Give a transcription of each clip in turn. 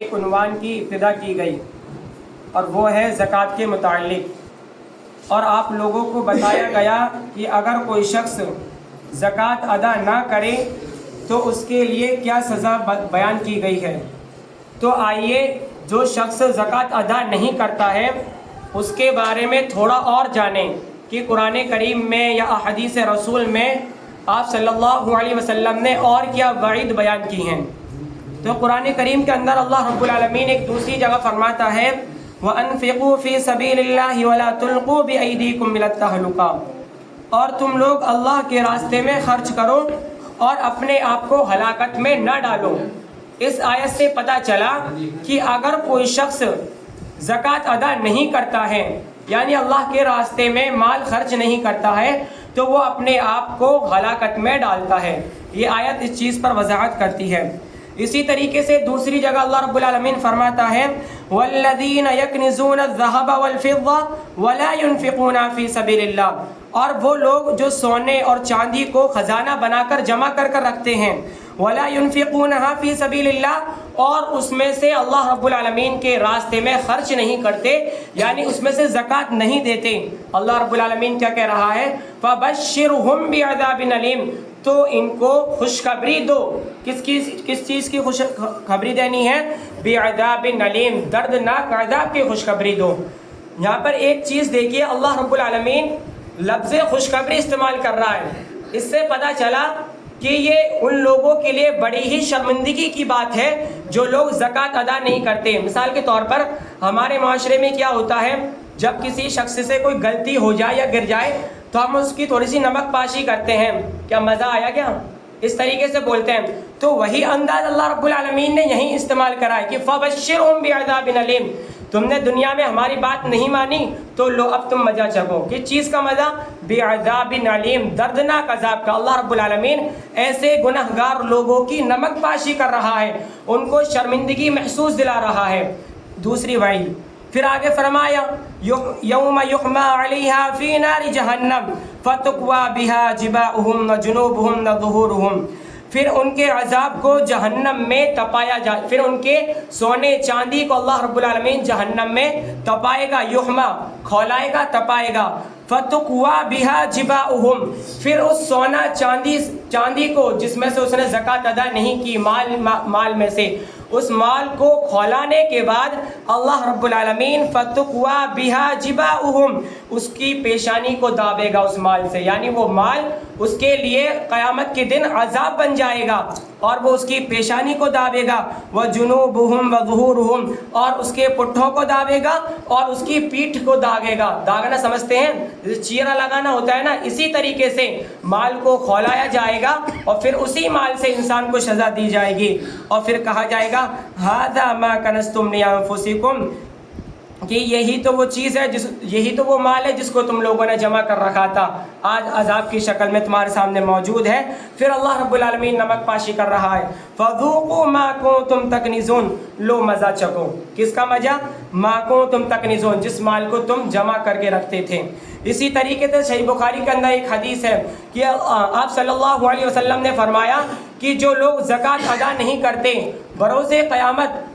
ایک عنوان کی ابتدا کی گئی اور وہ ہے زکوٰۃ کے متعلق، اور آپ لوگوں کو بتایا گیا کہ اگر کوئی شخص زکوٰۃ ادا نہ کرے تو اس کے لیے کیا سزا بیان کی گئی ہے۔ تو آئیے جو شخص زکوٰۃ ادا نہیں کرتا ہے اس کے بارے میں تھوڑا اور جانیں کہ قرآن کریم میں یا احادیث رسول میں آپ صلی اللہ علیہ وسلم نے اور کیا وعید بیان کی ہیں۔ تو قرآن کریم کے اندر اللہ رب العالمین ایک دوسری جگہ فرماتا ہے وَأَنفِقُوا فِي سَبِيلِ اللَّهِ وَلَا تُلْقُوا بِأَيْدِيكُمْ إِلَى التَّهْلُكَةِ، اور تم لوگ اللہ کے راستے میں خرچ کرو اور اپنے آپ کو ہلاکت میں نہ ڈالو۔ اس آیت سے پتہ چلا کہ اگر کوئی شخص زکوٰۃ ادا نہیں کرتا ہے، یعنی اللہ کے راستے میں مال خرچ نہیں کرتا ہے، تو وہ اپنے آپ کو ہلاکت میں ڈالتا ہے۔ یہ آیت اس چیز پر وضاحت کرتی ہے۔ اسی طریقے سے دوسری جگہ اللہ رب العالمین فرماتا ہے وَالَّذِينَ يَكْنِزُونَ الذَّهَبَ وَالْفِضَّةَ وَلَا يُنْفِقُونَ فِي سَبِيلِ اللَّهِ، اور وہ لوگ جو سونے اور چاندی کو خزانہ بنا کر جمع کر رکھتے ہیں، وَلَا يُنْفِقُونَهَا فِي سَبِيلِ اللَّهِ، اور اس میں سے اللہ رب العالمین کے راستے میں خرچ نہیں کرتے، یعنی اس میں سے زکوٰۃ نہیں دیتے۔ اللہ رب العالمین کیا کہہ رہا ہے فَبَشِّرْهُمْ بِعَذَابٍ أَلِيمٍ، تو ان کو خوشخبری دو۔ کس چیز کی خوشخبری دینی ہے؟ بِعَذَابٍ أَلِيمٍ، دردناک عذاب کی خوشخبری دو۔ یہاں پر ایک چیز دیکھیے، اللہ رب العالمین لفظ خوشخبری استعمال کر رہا ہے۔ اس سے پتہ چلا کہ یہ ان لوگوں کے لیے بڑی ہی شرمندگی کی بات ہے جو لوگ زکوٰۃ ادا نہیں کرتے۔ مثال کے طور پر ہمارے معاشرے میں کیا ہوتا ہے، جب کسی شخص سے کوئی غلطی ہو جائے یا گر جائے تو ہم اس کی تھوڑی سی نمک پاشی کرتے ہیں، کیا مزہ آیا کیا، اس طریقے سے بولتے ہیں۔ تو وہی انداز اللہ رب العالمین نے یہیں استعمال کرا ہے کہ فَبَشِّرْهُمْ بِعَذَابٍ أَلِيمٍ، تم نے دنیا میں ہماری بات نہیں مانی تو لو اب تم مزہ چکھو۔ کس چیز کا مزہ؟ بِعَذَابٍ أَلِيمٍ، دردناک عذاب کا۔ اللہ رب العالمین ایسے گنہگار لوگوں کی نمک پاشی کر رہا ہے، ان کو شرمندگی محسوس دلا رہا ہے۔ دوسری وعید پھر آگے فرمایا یوم یحمى علیہا فی نار جہنم فتکوی بہا جباؤہم وجنوبہم وظہورہم، پھر ان کے عذاب کو جہنم میں تپایا جائے، پھر ان کے سونے چاندی کو اللہ رب العالمین جہنم میں تپائے گا، یحمى کھولائے گا، تپائے گا، فتکوی بہا جباؤہم، پھر اس سونا چاندی کو جس میں سے اس نے زکوٰۃ ادا نہیں کی، مال میں سے اس مال کو کھولانے کے بعد اللہ رب العالمین فتکوی بہا جباؤہم، اس کی پیشانی کو دابے گا اس مال سے، یعنی وہ مال اس کے لیے قیامت کے دن عذاب بن جائے گا اور وہ اس کی پیشانی کو دابے گا، وجنوبہم وظہورہم، اور اس کے پٹھوں کو دابے گا اور اس کی پیٹھ کو داغے گا۔ داغنا سمجھتے ہیں، جیسے چیرا لگانا ہوتا ہے نا، اسی طریقے سے مال کو کھولایا جائے گا اور پھر اسی مال سے انسان کو سزا دی جائے گی، اور پھر کہا جائے گا ھذا ما کنزتم لانفسکم، کہ یہی تو وہ چیز ہے، یہی تو وہ مال ہے جس کو تم لوگوں نے جمع کر رکھا تھا، آج عذاب کی شکل میں تمہارے سامنے موجود ہے۔ پھر اللہ رب العالمین نمک پاشی کر رہا ہے فذوقوا ما کنتم تکنزون، لو مزہ چکو۔ کس کا مزہ؟ ما کنتم تکنزون، جس مال کو تم جمع کر کے رکھتے تھے۔ اسی طریقے سے صحیح بخاری کے اندر ایک حدیث ہے کہ آپ صلی اللہ علیہ وسلم نے فرمایا کہ جو لوگ زکوٰۃ ادا نہیں کرتے، بروز قیامت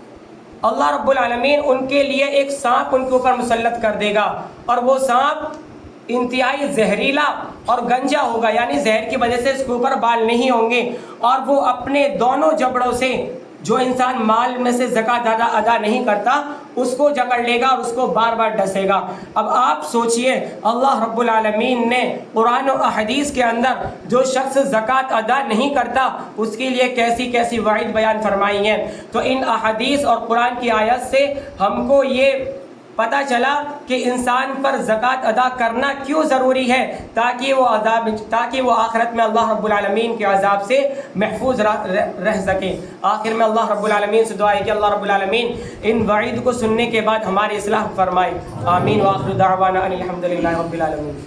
اللہ رب العالمین ان کے لیے ایک سانپ ان کے اوپر مسلط کر دے گا، اور وہ سانپ انتہائی زہریلا اور گنجا ہوگا، یعنی زہر کی وجہ سے اس کے اوپر بال نہیں ہوں گے، اور وہ اپنے دونوں جبڑوں سے، جو انسان مال میں سے زکوٰۃ ادا نہیں کرتا اس کو جکڑ لے گا اور اس کو بار بار ڈسے گا۔ اب آپ سوچئے اللہ رب العالمین نے قرآن و احادیث کے اندر جو شخص زکوٰۃ ادا نہیں کرتا اس کے لیے کیسی کیسی وعید بیان فرمائی ہیں۔ تو ان احادیث اور قرآن کی آیت سے ہم کو یہ پتہ چلا کہ انسان پر زکوٰۃ ادا کرنا کیوں ضروری ہے، تاکہ وہ آخرت میں اللہ رب العالمین کے عذاب سے محفوظ رہ سکے۔ آخر میں اللہ رب العالمین سے دعا ہے کہ اللہ رب العالمین ان وعید کو سننے کے بعد ہماری اصلاح فرمائے۔ آمین، وآخر دعوانا ان الحمد للہ رب العالمین۔